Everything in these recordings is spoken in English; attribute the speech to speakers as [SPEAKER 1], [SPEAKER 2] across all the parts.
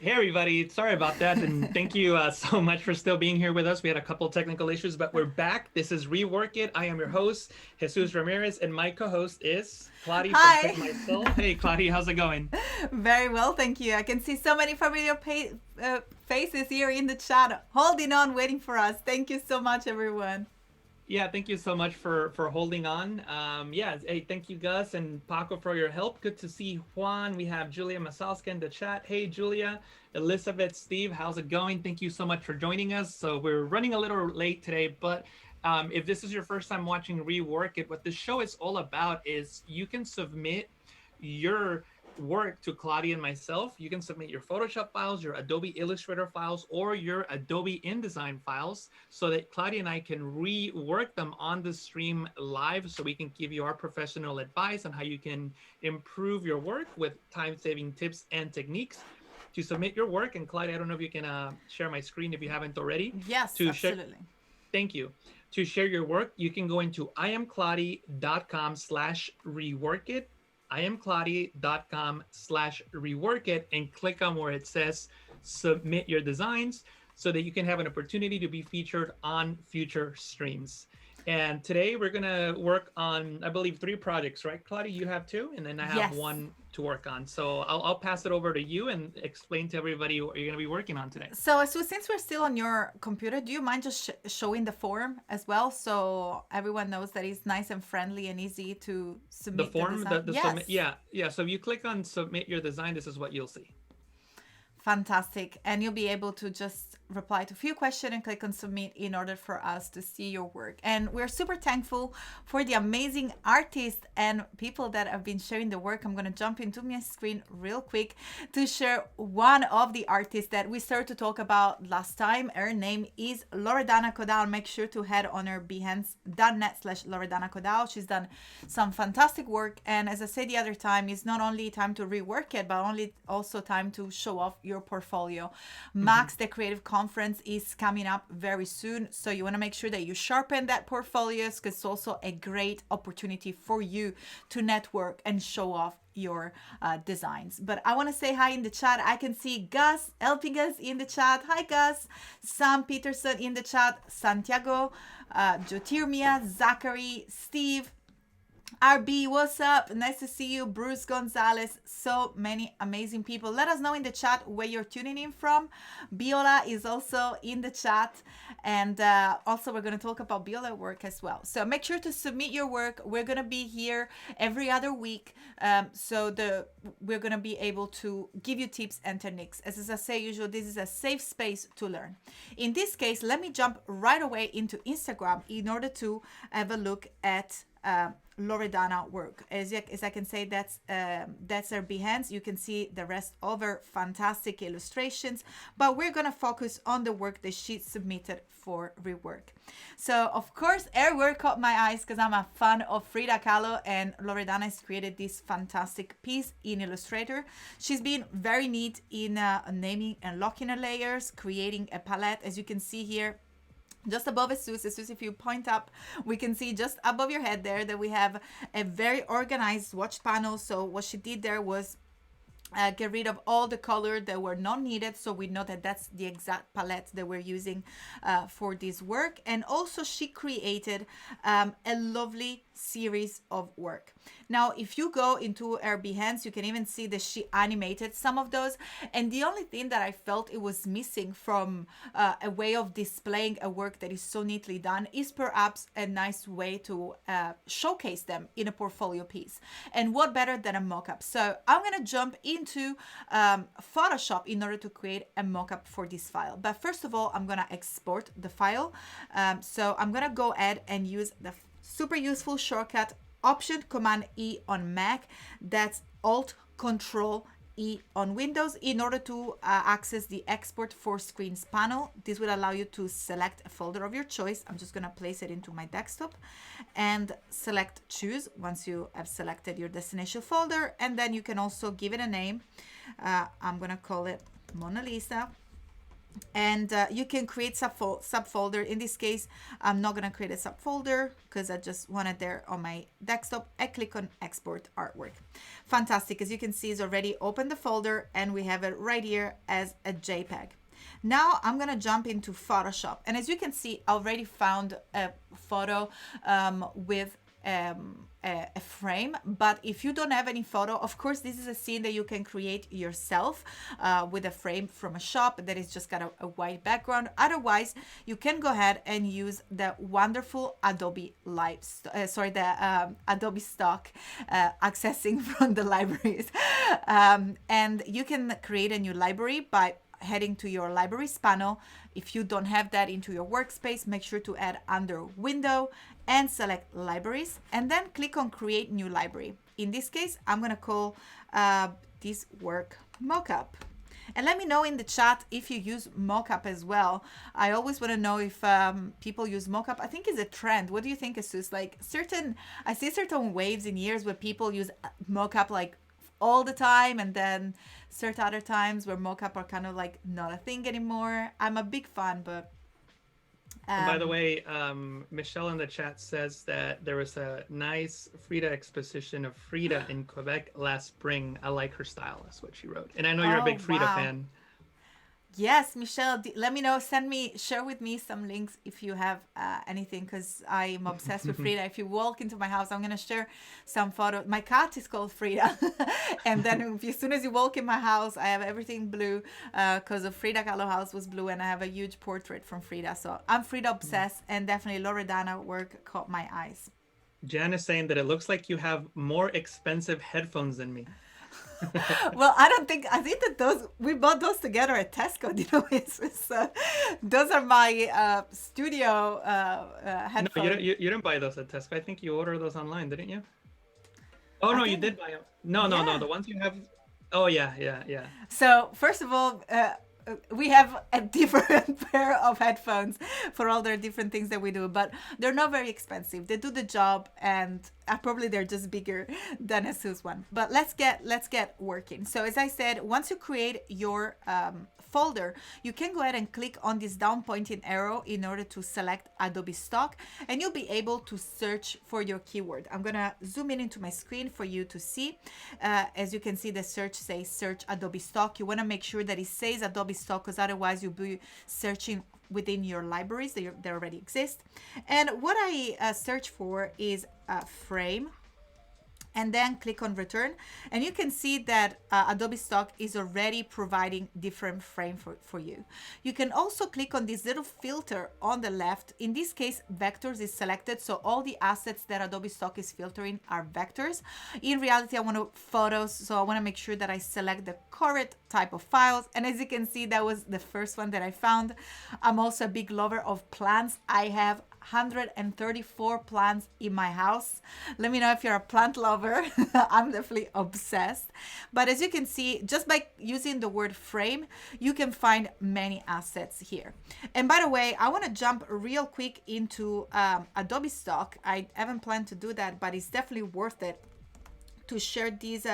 [SPEAKER 1] Hey everybody, sorry about that, and thank you so much for still being here with us. We had a couple technical issues, but we're back. This is Rework It. I am your host, Jesús Ramirez, and my co-host is Kladi from
[SPEAKER 2] Hi.
[SPEAKER 1] Printmysoul. Hey Kladi, how's it going?
[SPEAKER 2] Very well, thank you. I can see so many familiar faces here in the chat, holding on, waiting for us. Thank you so much, everyone.
[SPEAKER 1] Yeah, thank you so much for holding on. Yeah, hey, thank you Gus and Paco for your help. Good to see Juan. We have Julia Masalska in the chat. Hey Julia, Elizabeth, Steve, how's it going? Thank you so much for joining us. So we're running a little late today, but if this is your first time watching Rework It, what this show is all about is you can submit your work to Claudia and myself. You can submit your Photoshop files, your Adobe Illustrator files, or your Adobe InDesign files so that Claudia and I can rework them on the stream live so we can give you our professional advice on how you can improve your work with time-saving tips and techniques. To submit your work, and Claudia, I don't know if you can share my screen if you haven't already.
[SPEAKER 2] Yes,
[SPEAKER 1] To share,
[SPEAKER 2] absolutely.
[SPEAKER 1] thank you. To share your work, you can go into iamcladi.com/reworkit, iamcladi.com/reworkit, and click on where it says submit your designs so that you can have an opportunity to be featured on future streams. And today we're gonna work on, I believe, 3 projects, right, Claudia? You have 2, and then I have
[SPEAKER 2] Yes.
[SPEAKER 1] one to work on. So I'll pass it over to you and explain to everybody what you're gonna be working on today.
[SPEAKER 2] So, since we're still on your computer, do you mind just showing the form as well so everyone knows that it's nice and friendly and easy to
[SPEAKER 1] The
[SPEAKER 2] submit the
[SPEAKER 1] form,
[SPEAKER 2] design?
[SPEAKER 1] the submit,
[SPEAKER 2] Yes.
[SPEAKER 1] yeah. So if you click on submit your design, this is what you'll see.
[SPEAKER 2] Fantastic. And you'll be able to just reply to a few questions and click on submit in order for us to see your work. And we're super thankful for the amazing artists and people that have been sharing the work. I'm going to jump into my screen real quick to share one of the artists that we started to talk about last time. Her name is Loredana Kodal. Make sure to head on her behance.net/Loredana Kodal. She's done some fantastic work. And as I said the other time, it's not only time to rework it, but also time to show off your portfolio.
[SPEAKER 1] Mm-hmm.
[SPEAKER 2] Max, the Creative Conference, is coming up very soon. So you want to make sure that you sharpen that portfolios because it's also a great opportunity for you to network and show off your designs. But I want to say hi in the chat. I can see Gus helping us in the chat. Hi, Gus. Sam Peterson in the chat. Santiago, Jotirmia, Zachary, Steve, RB, what's up? Nice to see you. Bruce Gonzalez. So many amazing people. Let us know in the chat where you're tuning in from. Biola is also in the chat. And also, we're going to talk about Biola work as well. So make sure to submit your work. We're going to be here every other week. We're going to be able to give you tips and techniques. As I say usually, this is a safe space to learn. In this case, let me jump right away into Instagram in order to have a look at Loredana work. As I can say, that's her Behance. You can see the rest of her fantastic illustrations, but we're gonna focus on the work that she submitted for rework. So of course, her work caught my eyes because I'm a fan of Frida Kahlo, and Loredana has created this fantastic piece in Illustrator. She's been very neat in naming and locking her layers, creating a palette, as you can see here. Just above Jesús, if you point up, we can see just above your head there that we have a very organized swatch panel. So what she did there was get rid of all the color that were not needed, so we know that that's the exact palette that we're using for this work. And also she created a lovely series of work. Now if you go into her Behance, you can even see that she animated some of those, and the only thing that I felt it was missing from a way of displaying a work that is so neatly done is perhaps a nice way to showcase them in a portfolio piece. And what better than a mockup? So I'm gonna jump into Photoshop in order to create a mockup for this file. But first of all, I'm gonna export the file. So I'm gonna go ahead and use the super useful shortcut Option Command E on Mac. That's Alt Control E on Windows in order to access the Export for Screens panel. This will allow you to select a folder of your choice. I'm just going to place it into my desktop and select Choose once you have selected your destination folder. And then you can also give it a name. I'm going to call it Mona Lisa. And you can create subfolder. In this case, I'm not gonna create a subfolder because I just want it there on my desktop. I click on export artwork. Fantastic. As you can see, it's already opened the folder and we have it right here as a JPEG. Now I'm gonna jump into Photoshop, and as you can see, I already found a photo with a frame. But if you don't have any photo, of course, this is a scene that you can create yourself with a frame from a shop that is just got a white background. Otherwise, you can go ahead and use the wonderful Adobe Adobe stock accessing from the libraries, and you can create a new library by heading to your libraries panel. If you don't have that into your workspace, make sure to add under window and select libraries, and then click on create new library. In this case, I'm going to call this work mockup. And let me know in the chat if you use mockup as well. I always want to know if people use mockup. I think it's a trend. What do you think, Jesús? Like I see certain waves in years where people use mockup like all the time, and then certain other times where mockup are kind of like not a thing anymore. I'm a big fan, but
[SPEAKER 1] and by the way, Michelle in the chat says that there was a nice Frida exposition of Frida in Quebec last spring. I like her style. That's what she wrote. And I know you're a big Frida fan.
[SPEAKER 2] Yes, Michelle, let me know. Share with me some links if you have anything, because I'm obsessed with Frida. If you walk into my house, I'm going to share some photos. My cat is called Frida. And then as soon as you walk in my house, I have everything blue because of Frida Kahlo house was blue, and I have a huge portrait from Frida. So I'm Frida obsessed, and definitely Loredana work caught my eyes.
[SPEAKER 1] Jan is saying that it looks like you have more expensive headphones than me.
[SPEAKER 2] Well, I think that we bought those together at Tesco. You know, those are my studio headphones.
[SPEAKER 1] No, you didn't buy those at Tesco. I think you ordered those online, didn't you? Oh no, you did buy them. No, the ones you have. Oh yeah.
[SPEAKER 2] So first of all, we have a different pair of headphones for all their different things that we do, but they're not very expensive. They do the job, and probably they're just bigger than a Jesús one. But let's get working. So as I said, once you create your folder, you can go ahead and click on this down pointing arrow in order to select Adobe Stock, and you'll be able to search for your keyword. I'm gonna zoom in into my screen for you to see. As you can see, the search says search Adobe Stock. You want to make sure that it says Adobe Stock, because otherwise you'll be searching within your libraries that already exist. And what I search for is a frame, and then click on return, and you can see that Adobe Stock is already providing different frame for you. You can also click on this little filter on the left. In this case, vectors is selected, so all the assets that Adobe Stock is filtering are vectors. In reality, I want photos, so I want to make sure that I select the correct type of files. And as you can see, that was the first one that I found. I'm also a big lover of plants. I have 134 plants in my house. Let me know if you're a plant lover. I'm definitely obsessed. But as you can see, just by using the word frame, you can find many assets here. And by the way, I want to jump real quick into Adobe Stock. I haven't planned to do that, but it's definitely worth it to share these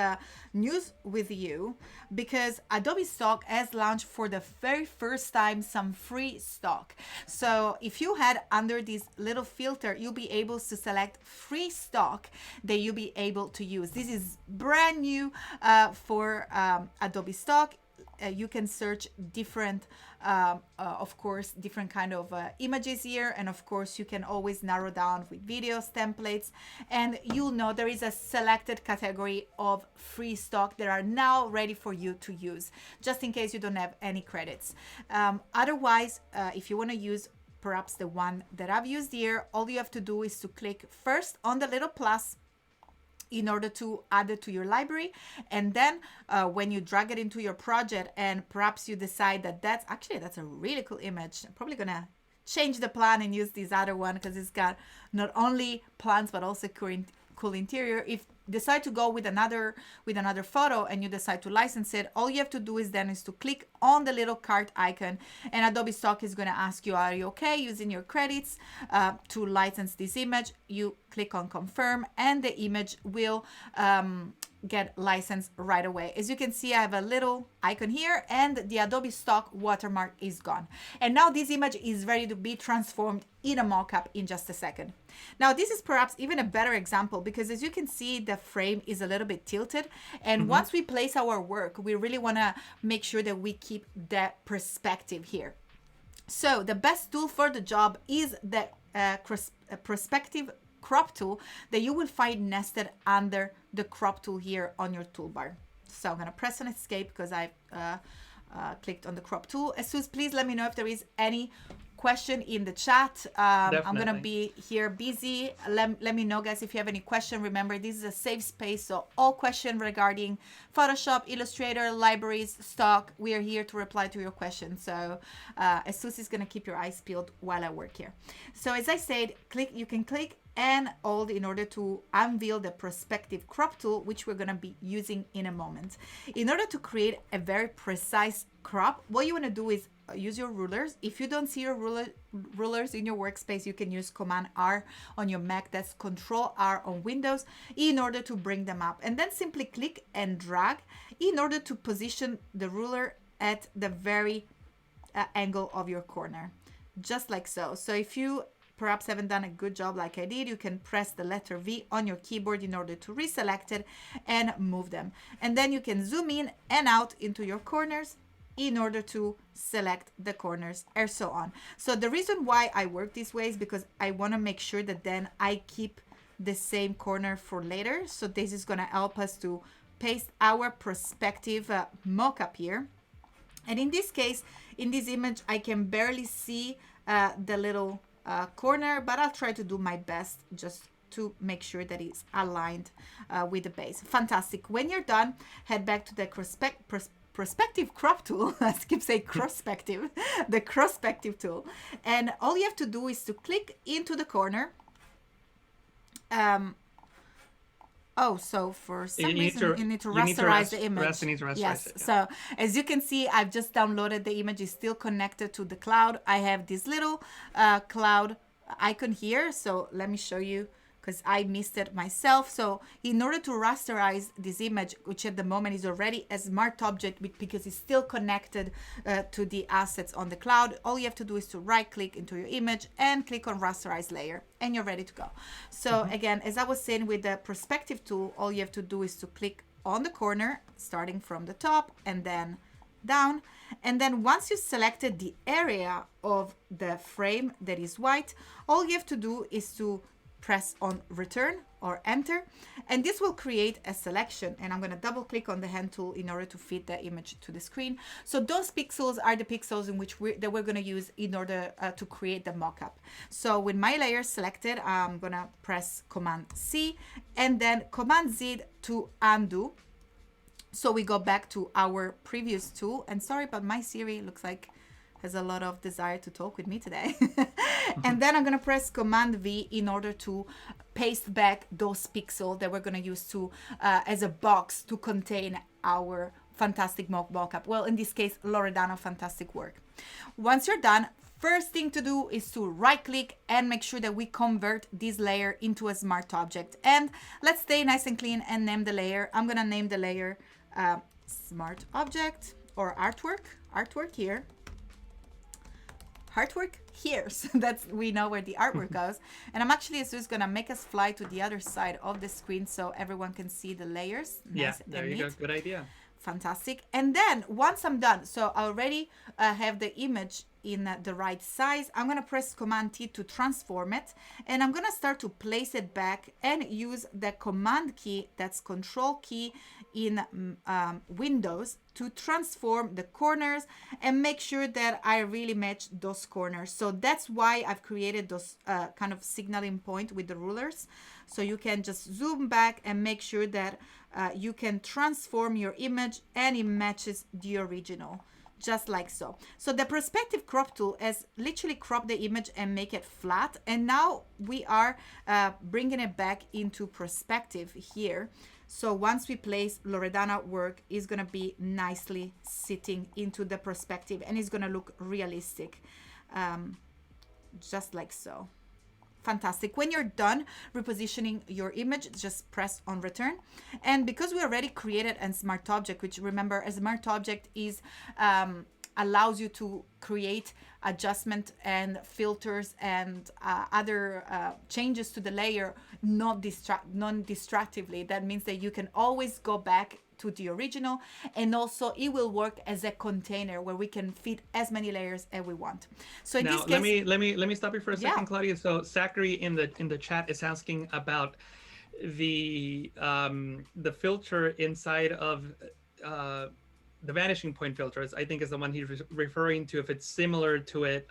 [SPEAKER 2] news with you, because Adobe Stock has launched for the very first time some free stock. So if you head under this little filter, you'll be able to select free stock that you'll be able to use. This is brand new for Adobe Stock. You can search different, of course, different kind of images here. And of course, you can always narrow down with videos, templates, and you'll know there is a selected category of free stock that are now ready for you to use, just in case you don't have any credits. Otherwise, if you want to use perhaps the one that I've used here, all you have to do is to click first on the little plus in order to add it to your library. And then when you drag it into your project, and perhaps you decide that that's a really cool image, I'm probably gonna change the plan and use this other one because it's got not only plants but also cool interior. If you decide to go with another photo and you decide to license it, all you have to do is to click on the little cart icon, and Adobe Stock is going to ask you, are you okay using your credits to license this image? You click on confirm, and the image will get licensed right away. As you can see, I have a little icon here and the Adobe stock watermark is gone. And now this image is ready to be transformed in a mockup in just a second. Now, this is perhaps even a better example because as you can see, the frame is a little bit tilted. And once we place our work, we really want to make sure that we keep that perspective here. So the best tool for the job is the perspective crop tool that you will find nested under the crop tool here on your toolbar. So I'm going to press on escape because I've clicked on the crop tool. Jesus, please let me know if there is any question in the chat. I'm going to be here busy. Let me know, guys, if you have any question. Remember, this is a safe space, so all questions regarding Photoshop, Illustrator, libraries, stock, we are here to reply to your questions. So Jesus is going to keep your eyes peeled while I work here. So as I said, you can click and hold in order to unveil the perspective crop tool, which we're going to be using in a moment. In order to create a very precise crop, what you want to do is use your rulers. If you don't see your rulers in your workspace, you can use Command R on your Mac. That's Control R on Windows in order to bring them up. And then simply click and drag in order to position the ruler at the very angle of your corner, just like so. So if you perhaps haven't done a good job like I did, you can press the letter V on your keyboard in order to reselect it and move them. And then you can zoom in and out into your corners in order to select the corners and so on. So the reason why I work this way is because I want to make sure that then I keep the same corner for later. So this is going to help us to paste our perspective mockup here. And in this case, in this image, I can barely see the little corner, but I'll try to do my best just to make sure that it's aligned with the base. Fantastic. When you're done, head back to the perspective crop tool. I keep saying crospective, the crospective tool. And all you have to do is to click into the corner. So for some reason, you need to rasterize the image. Yes. Yeah. So as you can see, I've just downloaded the image. It's still connected to the cloud. I have this little cloud icon here. So let me show you because I missed it myself. So in order to rasterize this image, which at the moment is already a smart object because it's still connected to the assets on the cloud, all you have to do is to right click into your image and click on rasterize layer and you're ready to go. So again, as I was saying with the perspective tool, all you have to do is to click on the corner, starting from the top and then down. And then once you selected the area of the frame that is white, all you have to do is to press on return or enter, and this will create a selection. And I'm going to double click on the hand tool in order to fit the image to the screen. So those pixels are the pixels in which we're going to use in order to create the mockup. So with my layer selected, I'm going to press Command C and then Command Z to undo. So we go back to our previous tool. And sorry, but my Siri looks like has a lot of desire to talk with me today. And then I'm going to press Command V in order to paste back those pixels that we're going to use to as a box to contain our fantastic mockup. Well, in this case, Loredana, fantastic work. Once you're done, first thing to do is to right click and make sure that we convert this layer into a smart object. And let's stay nice and clean and name the layer. I'm going to name the layer smart object or artwork here. Artwork here, so that's we know where the artwork goes. And I'm actually just gonna make us fly to the other side of the screen so everyone can see the layers.
[SPEAKER 1] Nice, there you go. Good idea.
[SPEAKER 2] Fantastic. And then once I'm done, so I already have the image in the right size, I'm gonna press Command T to transform it, and I'm gonna start to place it back and use the Command key, that's Control key in Windows, to transform the corners and make sure that I really match those corners. So that's why I've created those kind of signaling point with the rulers. So you can just zoom back and make sure that you can transform your image and it matches the original, just like so. So the perspective crop tool has literally cropped the image and make it flat. And now we are bringing it back into perspective here. So once we place Loredana work, is going to be nicely sitting into the perspective and it's going to look realistic, just like so. fantastic. When you're done repositioning your image, just press on return. And because we already created a smart object, which remember a smart object is allows you to create adjustment and filters and other changes to the layer non-destructively. That means that you can always go back to the original, and also it will work as a container where we can fit as many layers as we want. So in
[SPEAKER 1] Now,
[SPEAKER 2] this case,
[SPEAKER 1] let me stop you for a second,
[SPEAKER 2] yeah.
[SPEAKER 1] Claudia. So Zachary in the chat is asking about the filter inside of the vanishing point filters. I think is the one he's referring to, if it's similar to it.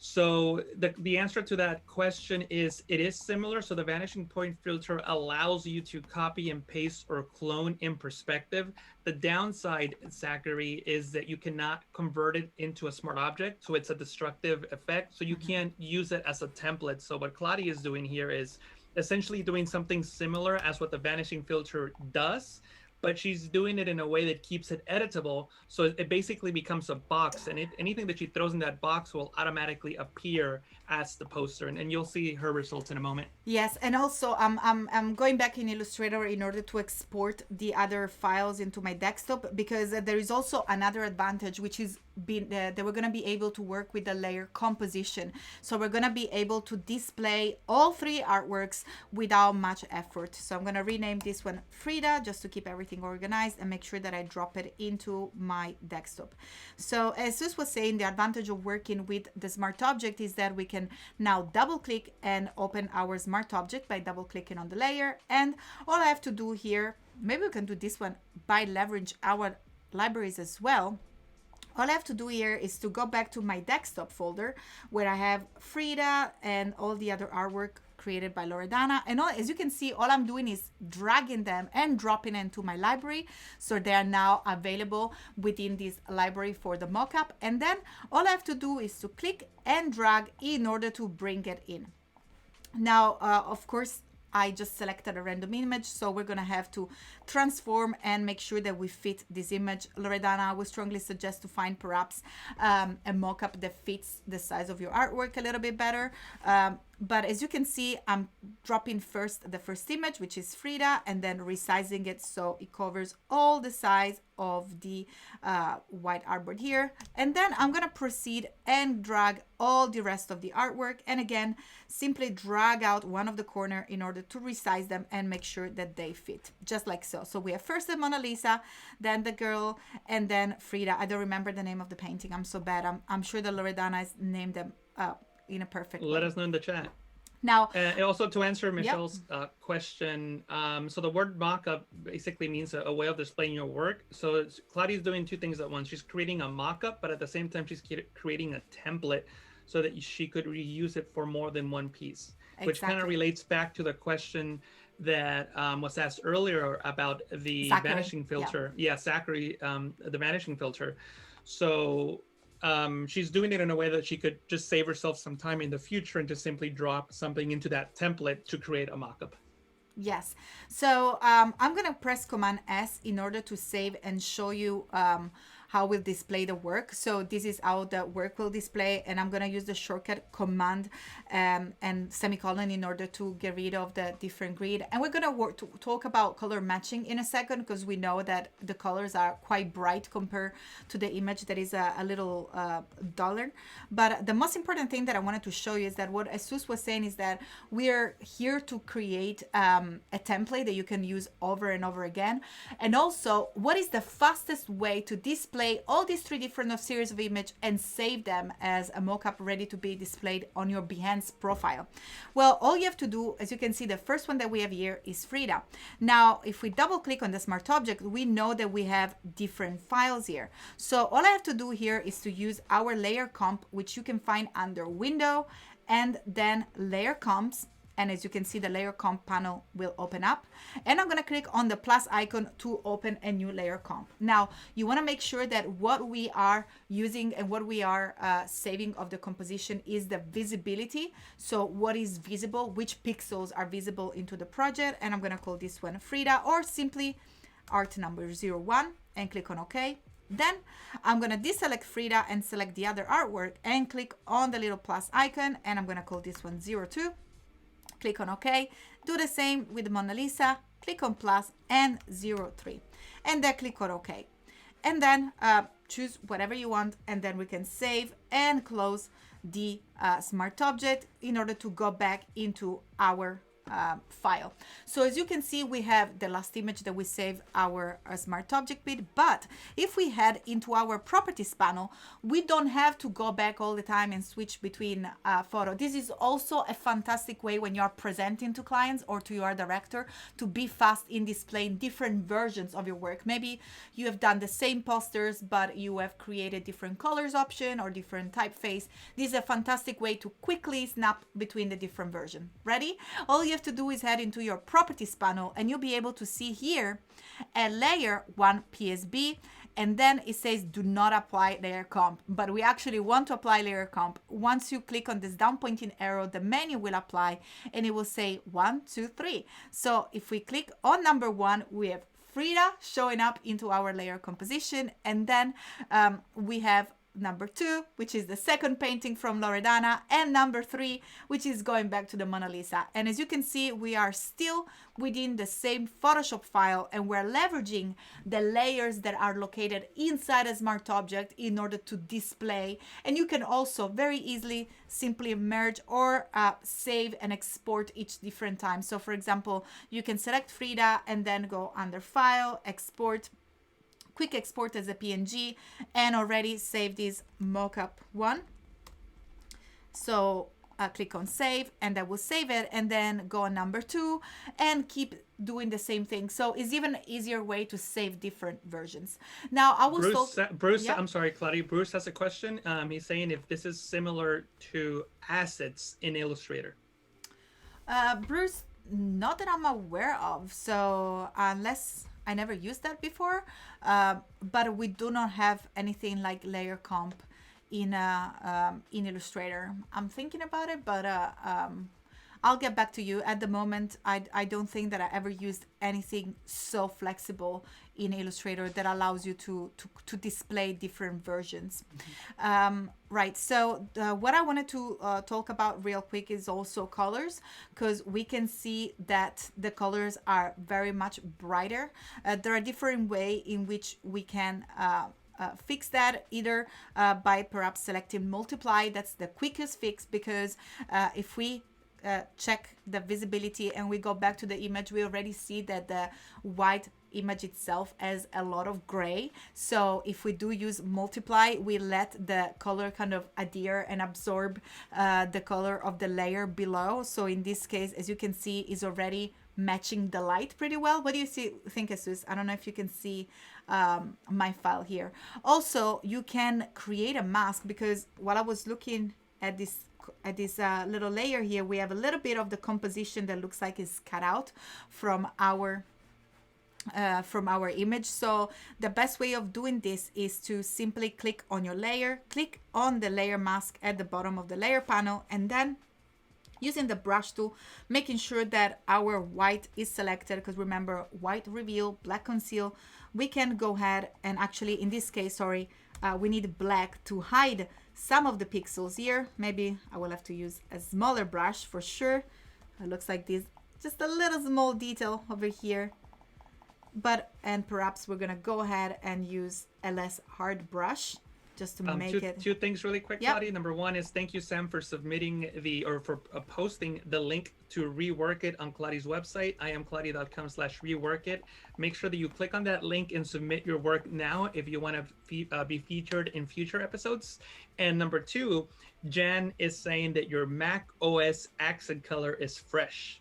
[SPEAKER 1] So the answer to that question is it is similar. So the vanishing point filter allows you to copy and paste or clone in perspective. The downside, Zachary, is that you cannot convert it into a smart object. So it's a destructive effect. So you can't use it as a template. So what Kladi is doing here is essentially doing something similar as what the vanishing filter does, but she's doing it in a way that keeps it editable. So it basically becomes a box, and anything that she throws in that box will automatically appear as the poster, and you'll see her results in a moment.
[SPEAKER 2] Yes, and also I'm going back in Illustrator in order to export the other files into my desktop, because there is also another advantage, which is that we're going to be able to work with the layer composition. So we're going to be able to display all three artworks without much effort. So I'm going to rename this one Frida just to keep everything organized and make sure that I drop it into my desktop. So as Sus was saying, the advantage of working with the smart object is that we can now double click and open our smart object by double clicking on the layer. And all I have to do here, maybe we can do this one by leverage our libraries as well. All I have to do here is to go back to my desktop folder where I have Frida and all the other artwork created by Loredana. And as you can see, all I'm doing is dragging them and dropping into my library. So they are now available within this library for the mockup. And then all I have to do is to click and drag in order to bring it in. Now, of course, I just selected a random image, so we're gonna have to transform and make sure that we fit this image. Loredana, I would strongly suggest to find perhaps a mockup that fits the size of your artwork a little bit better. But as you can see, I'm dropping first the first image, which is Frida, and then resizing it so it covers all the size of the white artboard here. And then I'm gonna proceed and drag all the rest of the artwork. And again, simply drag out one of the corner in order to resize them and make sure that they fit, just like so. So we have first the Mona Lisa, then the girl, and then Frida. I don't remember the name of the painting. I'm so bad. I'm sure that Loredana has named them in a perfect way.
[SPEAKER 1] Let us know in the chat.
[SPEAKER 2] Now,
[SPEAKER 1] and also to answer Michelle's question, so the word mockup basically means a way of displaying your work. So Claudia's doing two things at once. She's creating a mockup, but at the same time, she's creating a template so that she could reuse it for more than one piece, which kind of relates back to the question that was asked earlier about the
[SPEAKER 2] Zachary.
[SPEAKER 1] vanishing filter. Yeah, Zachary, the vanishing filter. So she's doing it in a way that she could just save herself some time in the future and just simply drop something into that template to create a mockup.
[SPEAKER 2] Yes. So I'm going to press Command S in order to save and show you how we'll display the work. So this is how the work will display, and I'm going to use the shortcut Command and semicolon in order to get rid of the different grid. And we're going to talk about color matching in a second, because we know that the colors are quite bright compared to the image that is a little duller. But the most important thing that I wanted to show you is that what Jesus was saying is that we're here to create a template that you can use over and over again. And also, what is the fastest way to display all these three different series of images and save them as a mockup ready to be displayed on your Behance profile? Well, all you have to do, as you can see, the first one that we have here is Frida. Now, if we double click on the smart object, we know that we have different files here. So all I have to do here is to use our layer comp, which you can find under Window and then Layer Comps. And as you can see, the layer comp panel will open up, and I'm going to click on the plus icon to open a new layer comp. Now, you want to make sure that what we are using and what we are saving of the composition is the visibility. So what is visible, which pixels are visible into the project. And I'm going to call this one Frida, or simply art number 01, and click on OK. Then I'm going to deselect Frida and select the other artwork and click on the little plus icon, and I'm going to call this one 02. Click on OK. Do the same with the Mona Lisa. Click on plus and 03. And then click on OK. And then choose whatever you want, and then we can save and close the smart object in order to go back into our file. So as you can see, we have the last image that we saved our smart object with, but if we head into our properties panel, we don't have to go back all the time and switch between photo. This is also a fantastic way when you're presenting to clients or to your director to be fast in displaying different versions of your work. Maybe you have done the same posters, but you have created different colors option or different typeface. This is a fantastic way to quickly snap between the different versions. Ready? All you have to do is head into your properties panel, and you'll be able to see here a layer 1 PSB, and then it says do not apply layer comp, but we actually want to apply layer comp. Once you click on this down pointing arrow, the menu will apply and it will say 1, 2, 3. So if we click on number 1, we have Frida showing up into our layer composition, and then we have number 2, which is the second painting from Loredana, and number 3, which is going back to the Mona Lisa. And as you can see, we are still within the same Photoshop file, and we're leveraging the layers that are located inside a smart object in order to display. And you can also very easily simply merge or save and export each different time. So for example, you can select Frida and then go under File, Export, quick export as a PNG, and already save this mockup one. So click on save, and that will save it, and then go on number 2 and keep doing the same thing. So it's even an easier way to save different versions. Now I will
[SPEAKER 1] Bruce, I'm sorry, Kladi. Bruce has a question. He's saying if this is similar to assets in Illustrator.
[SPEAKER 2] Bruce, not that I'm aware of. So unless I never used that before, but we do not have anything like layer comp in Illustrator. I'm thinking about it, but I'll get back to you. At the moment, I don't think that I ever used anything so flexible in Illustrator that allows you to display different versions. Right, so what I wanted to talk about real quick is also colors, because we can see that the colors are very much brighter. There are different ways in which we can fix that, either by perhaps selecting multiply. That's the quickest fix, because if we check the visibility and we go back to the image, we already see that the white image itself has a lot of gray. So if we do use multiply, we let the color kind of adhere and absorb the color of the layer below. So in this case, as you can see, is already matching the light pretty well. What do you think, Jesus? I don't know if you can see my file here. Also, you can create a mask, because while I was looking at this little layer here, we have a little bit of the composition that looks like it's cut out from our image. So the best way of doing this is to simply click on your layer, click on the layer mask at the bottom of the layer panel, and then using the brush tool, making sure that our white is selected, because remember, white reveal, black conceal. We can go ahead and actually, in this case, sorry, we need black to hide some of the pixels here. Maybe I will have to use a smaller brush for sure. It looks like this, just a little small detail over here. And perhaps we're gonna go ahead and use a less hard brush just to make it.
[SPEAKER 1] Two things really quick,
[SPEAKER 2] Yep.
[SPEAKER 1] Kladi. Number one is thank you, Sam, for submitting for posting the link to rework it on Kladi's website, iamkladi.com/reworkit. Make sure that you click on that link and submit your work now if you want to be featured in future episodes. And number two, Jan is saying that your Mac OS accent color is fresh.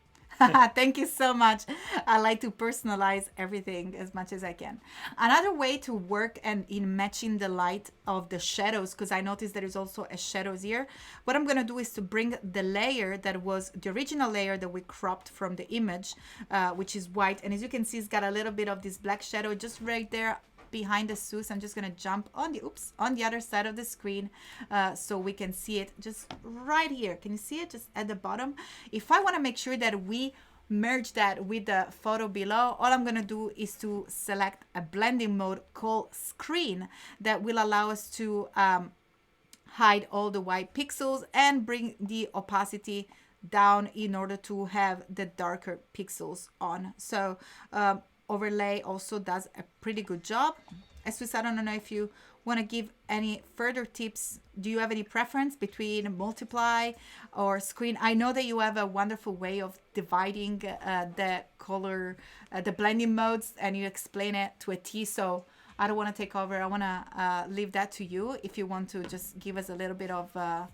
[SPEAKER 2] Thank you so much. I like to personalize everything as much as I can. Another way to work and in matching the light of the shadows, because I noticed there is also a shadows here. What I'm going to do is to bring the layer that was the original layer that we cropped from the image, which is white. And as you can see, it's got a little bit of this black shadow just right there behind the Seuss. I'm just going to jump on the other side of the screen so we can see it just right here. Can you see it just at the bottom? If I want to make sure that we merge that with the photo below, all I'm gonna do is to select a blending mode called screen that will allow us to hide all the white pixels and bring the opacity down in order to have the darker pixels on. So overlay also does a pretty good job. As we said, I don't know if you want to give any further tips. Do you have any preference between multiply or screen? I know that you have a wonderful way of dividing the color, the blending modes, and you explain it to a T. So I don't want to take over. I want to leave that to you if you want to just give us a little bit of a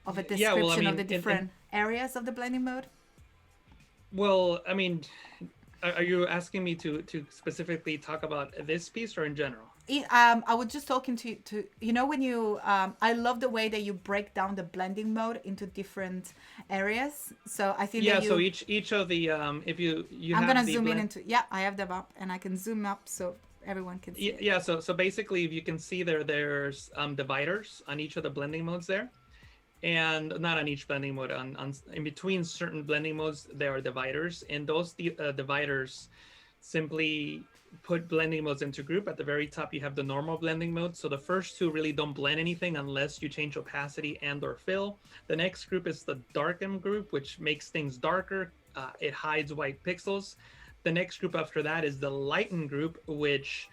[SPEAKER 2] description
[SPEAKER 1] Yeah, well, I mean,
[SPEAKER 2] of the different areas of the blending mode.
[SPEAKER 1] well, I mean, are you asking me to specifically talk about this piece or in general?
[SPEAKER 2] I was just talking to you know, when you I love the way that you break down the blending mode into different areas. So I think
[SPEAKER 1] Yeah,
[SPEAKER 2] that
[SPEAKER 1] so
[SPEAKER 2] you
[SPEAKER 1] each of the if you
[SPEAKER 2] I'm
[SPEAKER 1] have
[SPEAKER 2] gonna
[SPEAKER 1] the
[SPEAKER 2] zoom in
[SPEAKER 1] blend.
[SPEAKER 2] into, yeah, I have them up and I can zoom up so everyone can see it.
[SPEAKER 1] Yeah, so basically, if you can see there's dividers on each of the blending modes there, and not on each blending mode, on in between certain blending modes there are dividers, and those dividers simply put blending modes into group. At the very top you have the normal blending mode, so the first two really don't blend anything unless you change opacity and or fill. The next group is the darken group, which makes things darker. It hides white pixels. The next group after that is the lighten group, which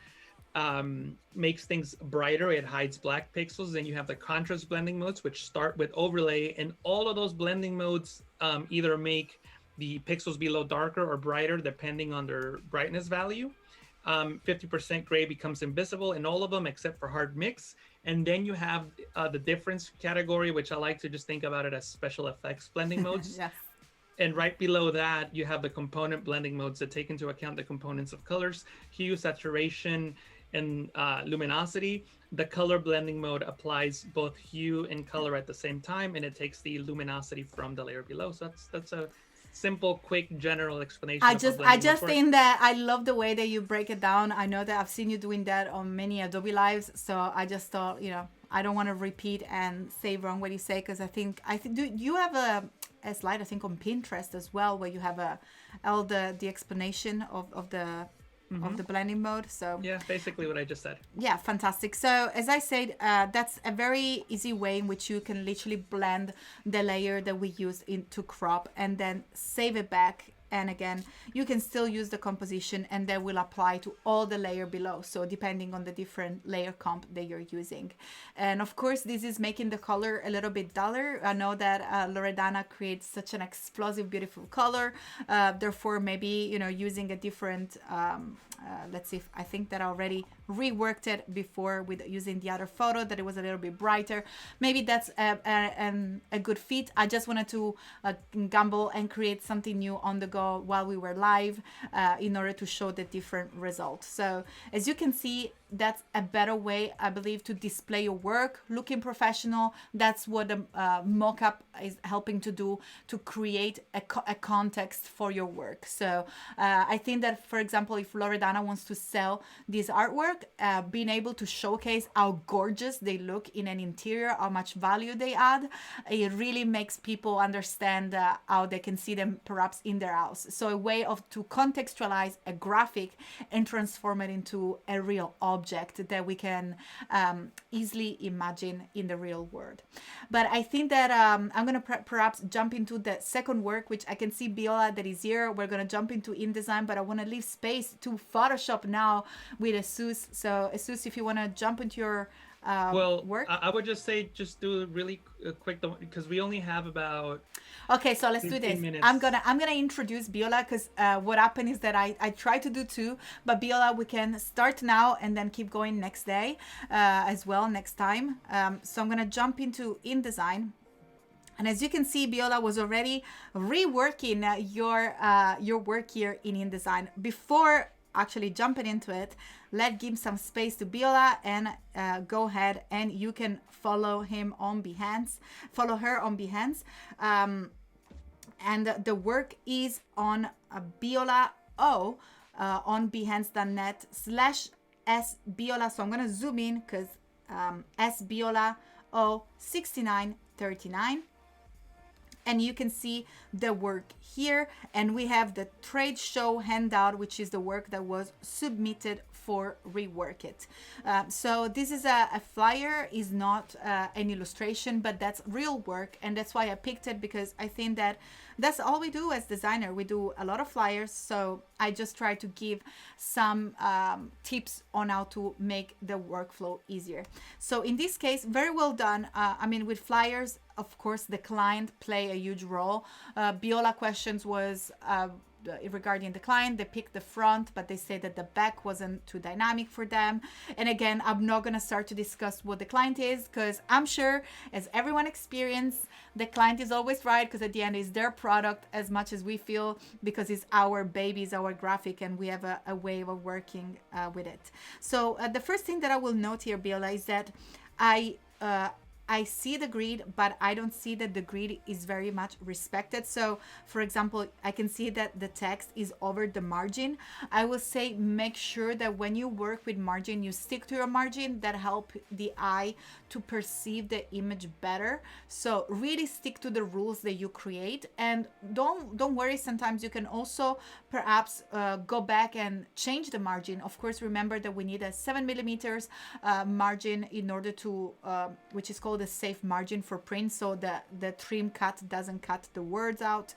[SPEAKER 1] makes things brighter. It hides black pixels. Then you have the contrast blending modes, which start with overlay, and all of those blending modes either make the pixels below darker or brighter depending on their brightness value. 50% gray becomes invisible in all of them except for hard mix. And then you have the difference category, which I like to just think about it as special effects blending modes.
[SPEAKER 2] Yes.
[SPEAKER 1] And right below that, you have the component blending modes that take into account the components of colors, hue, saturation, and luminosity. The color blending mode applies both hue and color at the same time, and it takes the luminosity from the layer below. So that's a simple, quick, general explanation.
[SPEAKER 2] I just think that I love the way that you break it down. I know that I've seen you doing that on many Adobe Lives, so I just thought, you know, I don't want to repeat and say wrong what you say, because I think do you have a slide, I think, on Pinterest as well, where you have all the explanation of the blending mode. So
[SPEAKER 1] yeah, basically what I just said.
[SPEAKER 2] yeah, fantastic. So as I said, that's a very easy way in which you can literally blend the layer that we used to crop and then save it back. And again, you can still use the composition and that will apply to all the layer below. So depending on the different layer comp that you're using. And of course, this is making the color a little bit duller. I know that Loredana creates such an explosive, beautiful color. Therefore, maybe, you know, using a different, let's see, if I think that I already reworked it before with using the other photo, that it was a little bit brighter. Maybe that's a good fit. I just wanted to gamble and create something new on the go while we were live in order to show the different results. So as you can see, that's a better way, I believe, to display your work, looking professional. That's what the mockup is helping to do, to create a context for your work. So I think that, for example, if Loredana wants to sell this artwork, being able to showcase how gorgeous they look in an interior, how much value they add, it really makes people understand how they can see them perhaps in their house. So a way to contextualize a graphic and transform it into a real object that we can easily imagine in the real world. But I think that I'm going to perhaps jump into the second work, which I can see Biola that is here. We're going to jump into InDesign, but I want to leave space to Photoshop now with Jesús. So Jesús, if you want to jump into your work.
[SPEAKER 1] I would just say, just do it really quick, because we only have about
[SPEAKER 2] okay, so let's do this.
[SPEAKER 1] minutes.
[SPEAKER 2] I'm gonna introduce Biola, because what happened is that I try to do two, but Biola, we can start now and then keep going next day as well, next time. So I'm gonna jump into InDesign. And as you can see, Biola was already reworking your work here in InDesign. Before actually jumping into it, let's give some space to Biola and go ahead and you can follow him on Behance, follow her on Behance. And the work is on Biola O on behance.net/sbiola. So I'm going to zoom in because sbiola O 6939. and you can see the work here, and we have the trade show handout, which is the work that was submitted for rework it. So this is a flyer, is not an illustration, but that's real work, and that's why I picked it, because I think that that's all we do as designer. We do a lot of flyers, so I just try to give some tips on how to make the workflow easier. So in this case, very well done. I mean, with flyers, of course, the client play a huge role. Biola questions was regarding the client. They picked the front, but they say that the back wasn't too dynamic for them. And again, I'm not going to start to discuss what the client is, because I'm sure, as everyone experienced, the client is always right, because at the end it's their product as much as we feel, because it's our baby, it's our graphic, and we have a way of working with it. So the first thing that I will note here, Biola, is that I see the grid, but I don't see that the grid is very much respected. So for example, I can see that the text is over the margin. I will say, make sure that when you work with margin, you stick to your margin. That help the eye to perceive the image better. So really stick to the rules that you create, and don't worry. Sometimes you can also perhaps go back and change the margin. Of course, remember that we need a 7 millimeters margin in order to, which is called a safe margin for print, so the trim cut doesn't cut the words out,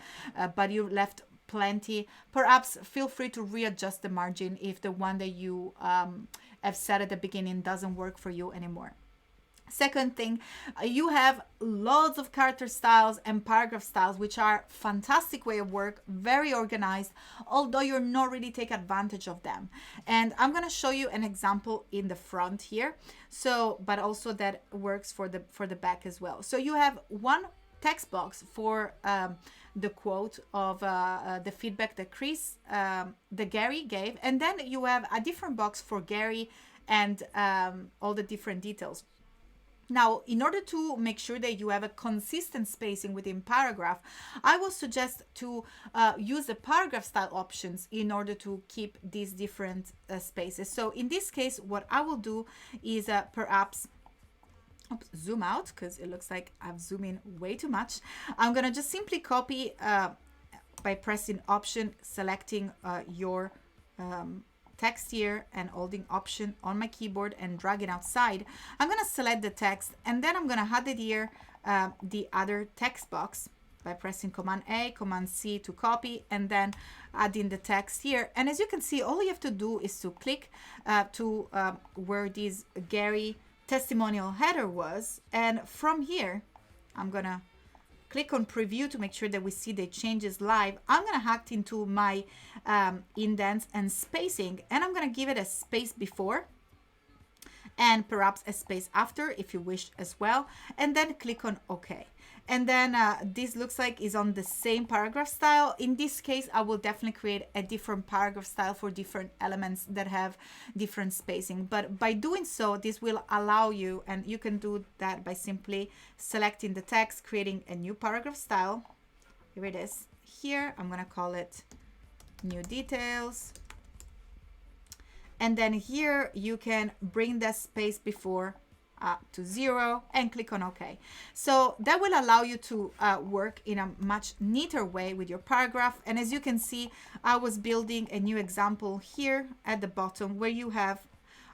[SPEAKER 2] but you left plenty. Perhaps feel free to readjust the margin if the one that you have set at the beginning doesn't work for you anymore. Second thing, you have loads of character styles and paragraph styles, which are fantastic way of work, very organized, although you're not really take advantage of them. And I'm going to show you an example in the front here. So, but also that works for the back as well. So you have one text box for the quote of the feedback that Gary gave, and then you have a different box for Gary and all the different details. Now, in order to make sure that you have a consistent spacing within paragraph, I will suggest to use the paragraph style options in order to keep these different spaces. So in this case, what I will do is perhaps zoom out, because it looks like I've zoomed in way too much. I'm going to just simply copy by pressing Option, selecting your text here and holding Option on my keyboard and dragging outside. I'm going to select the text, and then I'm going to add it here, the other text box, by pressing Command A, Command C to copy, and then adding the text here. And as you can see, all you have to do is to click to where this Gary testimonial header was, and from here I'm going to click on preview to make sure that we see the changes live. I'm going to hack into my indents and spacing, and I'm going to give it a space before and perhaps a space after if you wish as well, and then click on OK. And then this looks like is on the same paragraph style. In this case, I will definitely create a different paragraph style for different elements that have different spacing. But by doing so, this will allow you, and you can do that by simply selecting the text, creating a new paragraph style. Here it is. Here, I'm going to call it New Details. And then here you can bring the space before to 0 and click on OK. So that will allow you to work in a much neater way with your paragraph. And as you can see, I was building a new example here at the bottom where you have,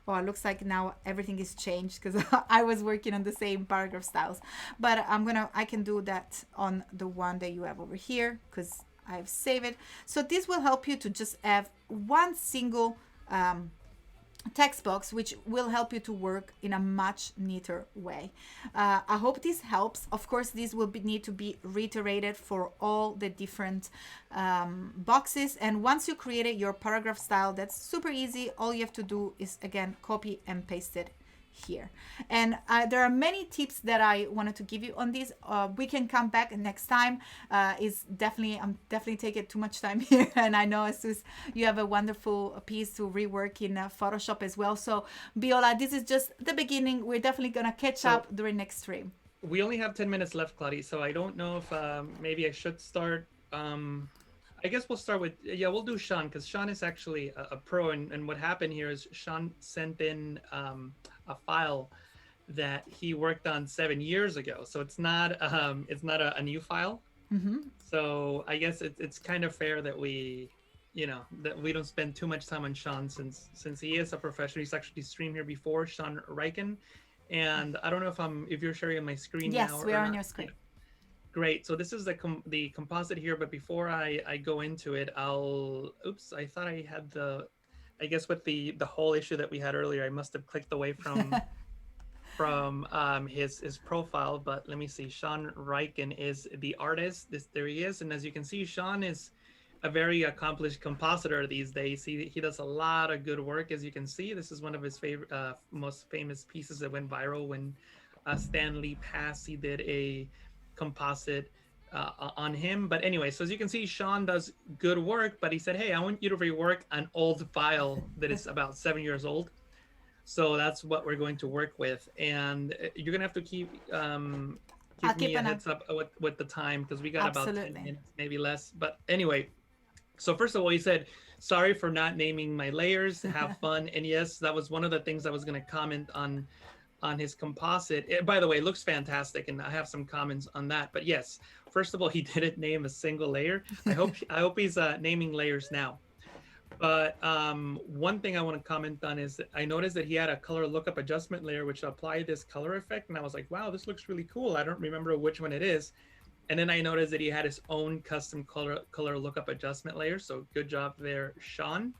[SPEAKER 2] oh, it looks like now everything is changed because I was working on the same paragraph styles. But I can do that on the one that you have over here because I've saved it. So this will help you to just have one single text box, which will help you to work in a much neater way. I hope this helps. Of course, this will need to be reiterated for all the different boxes. And once you created your paragraph style, that's super easy. All you have to do is, again, copy and paste it here. And there are many tips that I wanted to give you on this. We can come back next time. I'm definitely taking too much time here, and I know Jesús, you have a wonderful piece to rework in Photoshop as well. So Biola, this is just the beginning. We're definitely gonna catch up during next stream.
[SPEAKER 1] We only have 10 minutes left, Kladi, so I don't know if maybe I should start. I guess we'll start with, we'll do Sean, because Sean is actually a pro, and what happened here is Sean sent in a file that he worked on 7 years ago, so it's not a new file. So I guess it's kind of fair that that we don't spend too much time on Sean since he is a professional. He's actually streamed here before, Sean Riken. And I don't know if you're sharing my screen now
[SPEAKER 2] Yes, we
[SPEAKER 1] or
[SPEAKER 2] are on
[SPEAKER 1] not.
[SPEAKER 2] your
[SPEAKER 1] Yeah.
[SPEAKER 2] screen.
[SPEAKER 1] Great. So this is the composite here, but before I go into it, oops, I thought I had I guess with the whole issue that we had earlier, I must have clicked away from his profile, but let me see. Sean Riken is the artist. There he is, and as you can see, Sean is a very accomplished compositor these days. He does a lot of good work, as you can see. This is one of his favorite most famous pieces that went viral when Stan Lee passed. He did a composite on him. But anyway, so as you can see, Sean does good work, but he said, hey, I want you to rework an old file that is about 7 years old. So that's what we're going to work with, and you're gonna have to give me a heads up with the time, because we got about 10 minutes, maybe less. But anyway, so first of all, he said, sorry for not naming my layers, have fun. And yes, that was one of the things I was gonna comment on his composite. By the way, it looks fantastic, and I have some comments on that. But yes, first of all, he didn't name a single layer. I hope he's naming layers now. But one thing I want to comment on is that I noticed that he had a color lookup adjustment layer which applied this color effect, and I was like, wow, this looks really cool. I don't remember which one it is. And then I noticed that he had his own custom color lookup adjustment layer. So good job there, Sean.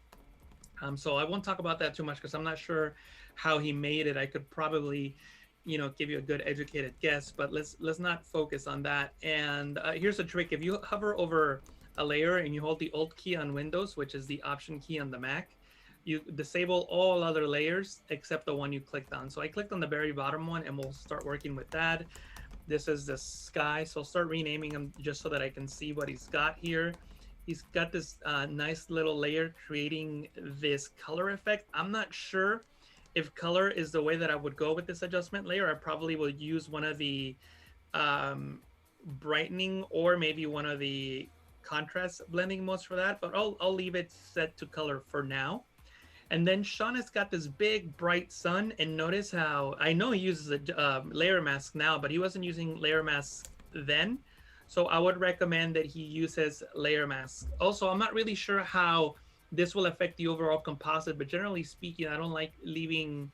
[SPEAKER 1] So I won't talk about that too much because I'm not sure how he made it. I could probably, give you a good educated guess, but let's not focus on that. And here's a trick: if you hover over a layer and you hold the Alt key on Windows, which is the Option key on the Mac, you disable all other layers except the one you clicked on. So I clicked on the very bottom one, and we'll start working with that. This is the sky, so I'll start renaming them just so that I can see what he's got here. He's got this nice little layer creating this color effect. I'm not sure if color is the way that I would go with this adjustment layer. I probably will use one of the brightening or maybe one of the contrast blending modes for that, but I'll leave it set to color for now. And then Sean has got this big bright sun, and notice how I know he uses a layer mask now, but he wasn't using layer mask then. So I would recommend that he uses layer mask. Also, I'm not really sure how this will affect the overall composite, but generally speaking, I don't like leaving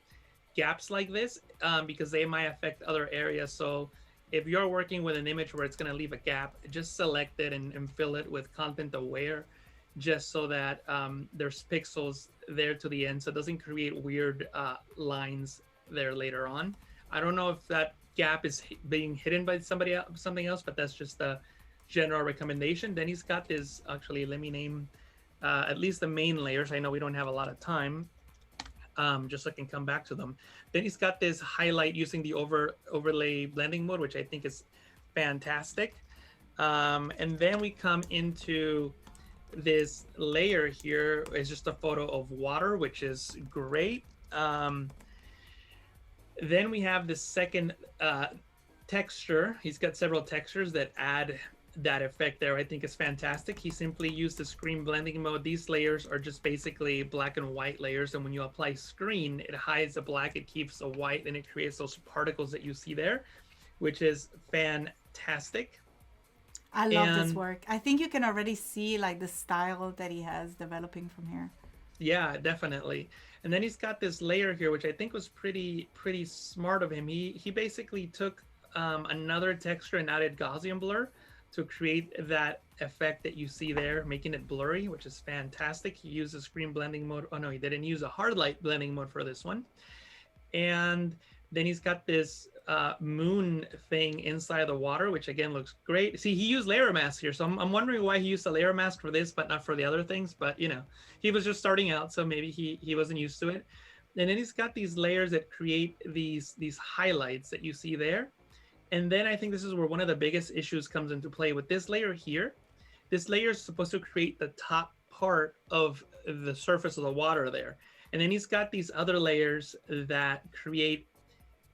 [SPEAKER 1] gaps like this because they might affect other areas. So if you're working with an image where it's going to leave a gap, just select it and fill it with content aware, just so that there's pixels there to the end, so it doesn't create weird lines there later on. I don't know if that gap is being hidden by something else, but that's just a general recommendation. Then he's got this, actually, let me name at least the main layers. I know we don't have a lot of time. Just so I can come back to them. Then he's got this highlight using the overlay blending mode, which I think is fantastic. And then we come into this layer here. It's just a photo of water, which is great. Then we have the second texture. He's got several textures that add that effect there. I think is fantastic. He simply used the screen blending mode. These layers are just basically black and white layers, and when you apply screen, it hides the black, it keeps the white, and it creates those particles that you see there, which is fantastic.
[SPEAKER 2] I love this work. I think you can already see like the style that he has developing from here.
[SPEAKER 1] Yeah, definitely. And then he's got this layer here, which I think was pretty smart of him. He basically took another texture and added Gaussian blur to create that effect that you see there, making it blurry, which is fantastic. He used a screen blending mode. Oh no, he didn't use a hard light blending mode for this one. And then he's got this moon thing inside the water, which again looks great. See, he used layer mask here, so I'm wondering why he used a layer mask for this, but not for the other things. But he was just starting out, so maybe he wasn't used to it. And then he's got these layers that create these highlights that you see there. And then I think this is where one of the biggest issues comes into play with this layer here. This layer is supposed to create the top part of the surface of the water there. And then he's got these other layers that create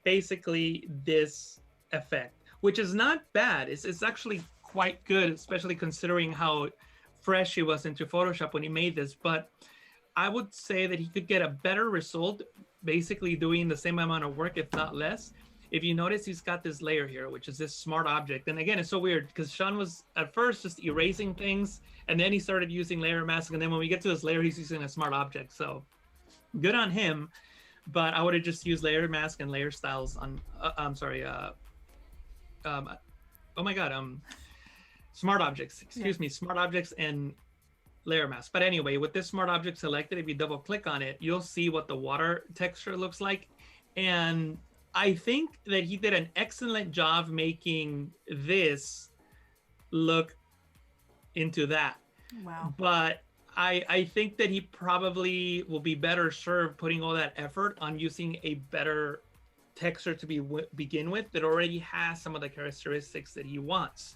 [SPEAKER 1] basically this effect, which is not bad. It's actually quite good, especially considering how fresh he was into Photoshop when he made this. But I would say that he could get a better result, basically doing the same amount of work, if not less, if you notice, he's got this layer here, which is this smart object. And again, it's so weird because Sean was at first just erasing things, and then he started using layer mask. And then when we get to this layer, he's using a smart object. So good on him. But I would have just used layer mask and layer styles on, I'm sorry, oh my God, smart objects, excuse me, smart objects and layer mask. But anyway, with this smart object selected, if you double click on it, you'll see what the water texture looks like. And I think that he did an excellent job making this look into that.
[SPEAKER 2] Wow.
[SPEAKER 1] But I think that he probably will be better served putting all that effort on using a better texture to begin with that already has some of the characteristics that he wants.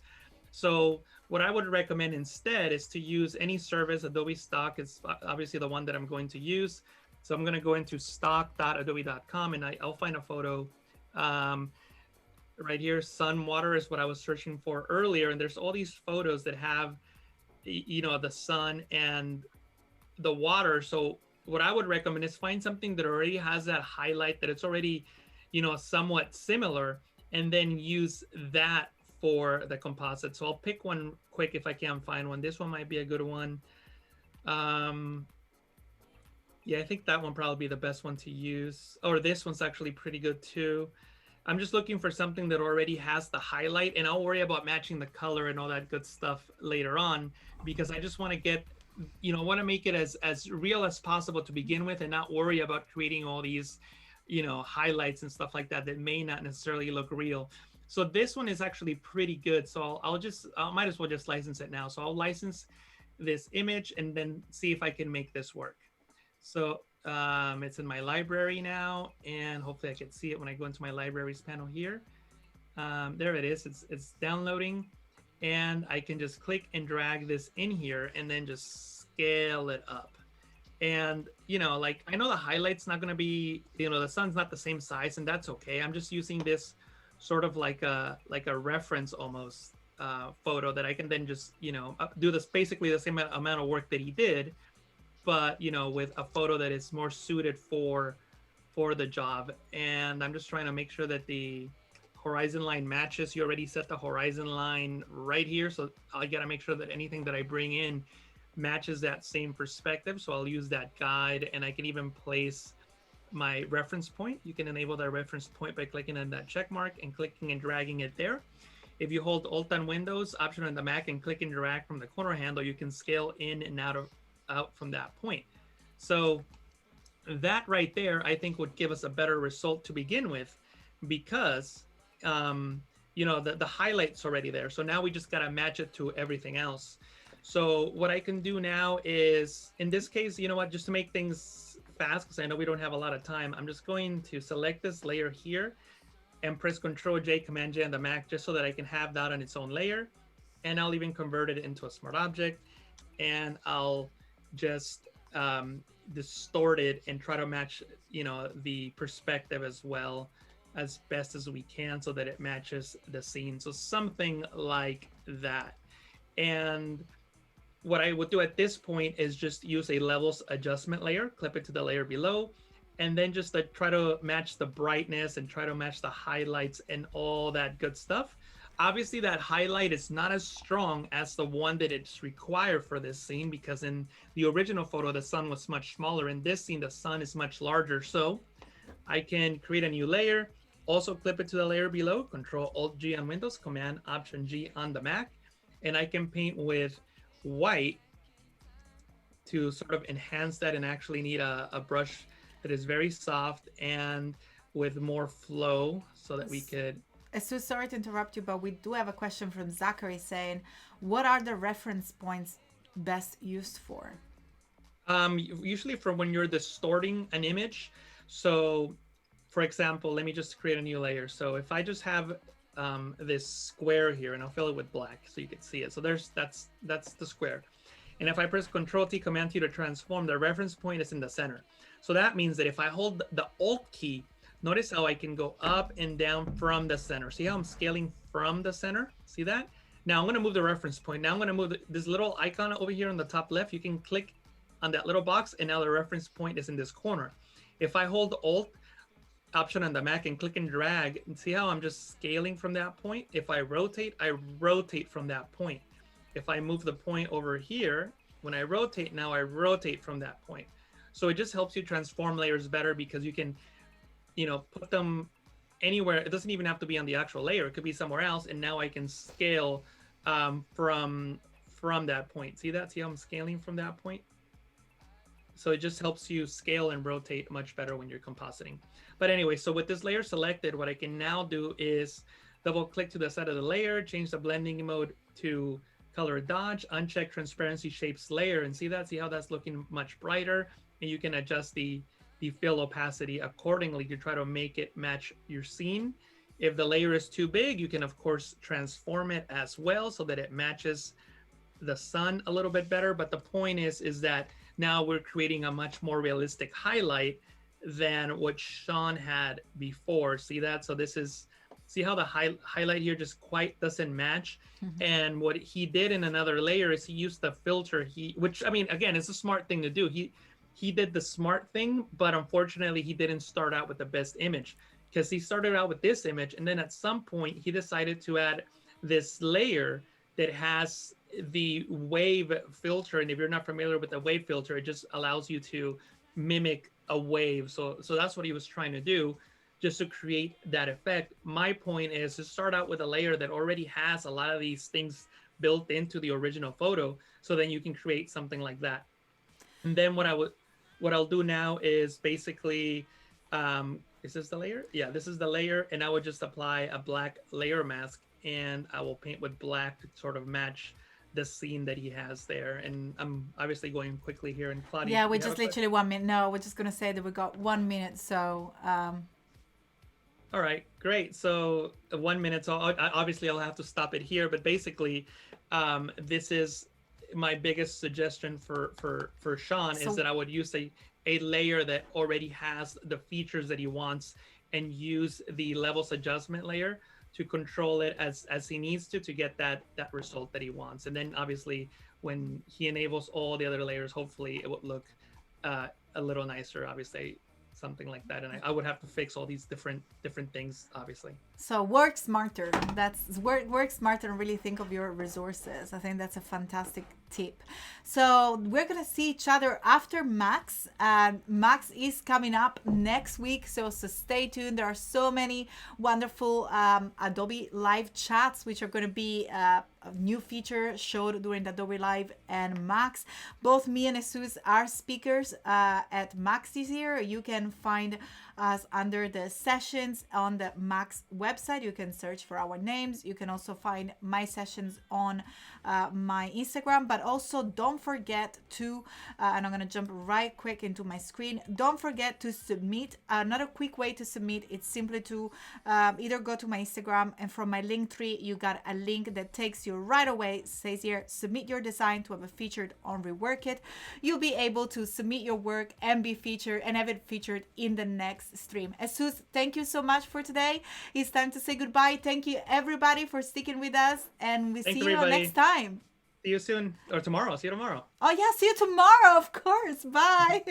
[SPEAKER 1] So what I would recommend instead is to use any service. Adobe Stock is obviously the one that I'm going to use. So I'm going to go into stock.adobe.com and I'll find a photo right here. Sun water is what I was searching for earlier. And there's all these photos that have, you know, the sun and the water. So what I would recommend is find something that already has that highlight, that it's already, you know, somewhat similar, and then use that for the composite. So I'll pick one quick if I can find one. This one might be a good one. Yeah, I think that one probably be the best one to use. Or this one's actually pretty good too. I'm just looking for something that already has the highlight, and I'll worry about matching the color and all that good stuff later on, because I just want to get, you know, want to make it as real as possible to begin with and not worry about creating all these, you know, highlights and stuff like that that may not necessarily look real. So this one is actually pretty good. So I might as well just license it now. So I'll license this image and then see if I can make this work. So it's in my library now, and hopefully I can see it when I go into my libraries panel here. There it is. It's downloading, and I can just click and drag this in here and then just scale it up. And, you know, like, I know the highlight's not going to be, you know, the sun's not the same size, and that's okay. I'm just using this sort of like a reference almost photo that I can then just, you know, do this basically the same amount of work that he did, but, you know, with a photo that is more suited for the job. And I'm just trying to make sure that the horizon line matches. You already set the horizon line right here, so I gotta make sure that anything that I bring in matches that same perspective. So I'll use that guide, and I can even place my reference point. You can enable that reference point by clicking on that check mark and clicking and dragging it there. If you hold Alt on Windows, Option on the Mac, and click and drag from the corner handle, you can scale in and out from that point. So that right there, I think, would give us a better result to begin with, because you know, the highlight's already there. So now we just got to match it to everything else. So what I can do now is, in this case, you know what, just to make things fast, because I know we don't have a lot of time, I'm just going to select this layer here and press Control-J, Command-J on the Mac, just so that I can have that on its own layer. And I'll even convert it into a smart object, and I'll just distort it and try to match, you know, the perspective as well as best as we can, so that it matches the scene. So something like that. And what I would do at this point is just use a levels adjustment layer, clip it to the layer below, and then just try to match the brightness and try to match the highlights and all that good stuff. Obviously, that highlight is not as strong as the one that it's required for this scene, because in the original photo, the sun was much smaller. In this scene, the sun is much larger. So I can create a new layer, also clip it to the layer below, Control-Alt-G on Windows, Command-Option-G on the Mac, and I can paint with white to sort of enhance that and actually need a brush that is very soft and with more flow, so that we could...
[SPEAKER 2] So sorry to interrupt you, but we do have a question from Zachary saying, what are the reference points best used for?
[SPEAKER 1] Usually for when you're distorting an image. So for example, let me just create a new layer. So if I just have this square here, and I'll fill it with black so you can see it. So that's the square. And if I press Control-T, Command-T to transform, the reference point is in the center. So that means that if I hold the Alt key, notice how I can go up and down from the center. See how I'm scaling from the center? See that? Now I'm going to move the reference point. Now I'm going to move this little icon over here on the top left. You can click on that little box, and now the reference point is in this corner. If I hold Alt, option on the Mac and click and drag, and see how I'm just scaling from that point? If I rotate from that point. If I move the point over here, when I rotate, now I rotate from that point. So it just helps you transform layers better because you can, put them anywhere. It doesn't even have to be on the actual layer. It could be somewhere else. And now I can scale from that point. See that? See how I'm scaling from that point? So it just helps you scale and rotate much better when you're compositing. But anyway, so with this layer selected, what I can now do is double click to the side of the layer, change the blending mode to color dodge, uncheck transparency shapes layer, and see that? See how that's looking much brighter? And you can adjust the fill opacity accordingly to try to make it match your scene. If the layer is too big, you can of course transform it as well so that it matches the sun a little bit better. But the point is that now we're creating a much more realistic highlight than what Sean had before. See that? So this is, see how the highlight here just quite doesn't match. Mm-hmm. And what he did in another layer is he used the filter, which I mean, again, it's a smart thing to do. He did the smart thing, but unfortunately he didn't start out with the best image, because he started out with this image, and then at some point he decided to add this layer that has the wave filter. And if you're not familiar with the wave filter, it just allows you to mimic a wave. So that's what he was trying to do, just to create that effect. My point is to start out with a layer that already has a lot of these things built into the original photo, so then you can create something like that. And then what I'll do now is basically, is this the layer? Yeah, this is the layer. And I would just apply a black layer mask, and I will paint with black to sort of match the scene that he has there. And I'm obviously going quickly here. And Kladi,
[SPEAKER 2] yeah, we're just literally 1 minute. No, we're just going to say that we got 1 minute. So,
[SPEAKER 1] all right, great. So 1 minute. So obviously I'll have to stop it here. But basically, this is my biggest suggestion for Sean, is that I would use a layer that already has the features that he wants, and use the levels adjustment layer to control it as he needs to get that result that he wants. And then obviously when he enables all the other layers, hopefully it would look a little nicer, obviously, something like that. And I would have to fix all these different things, obviously.
[SPEAKER 2] So work smarter. That's work smarter and really think of your resources. I think that's a fantastic tip. So we're gonna see each other after Max. Max is coming up next week, so stay tuned. There are so many wonderful Adobe Live chats, which are going to be a new feature showed during the Adobe Live and Max. Both me and Jesús are speakers at Max this year. You can find us under the sessions on the Max website. You can search for our names. You can also find my sessions on my Instagram, but also don't forget to, and I'm going to jump right quick into my screen. Don't forget to submit. Another quick way to submit, it's simply to either go to my Instagram, and from my link tree, you got a link that takes you right away. It says here, submit your design to have it featured on Rework It. You'll be able to submit your work and be featured and have it featured in the next stream. Jesús, thank you so much for today. It's time to say goodbye. Thank you everybody for sticking with us, and we see you next time.
[SPEAKER 1] See you soon, or tomorrow. See you tomorrow.
[SPEAKER 2] Oh yeah, see you tomorrow, of course. Bye.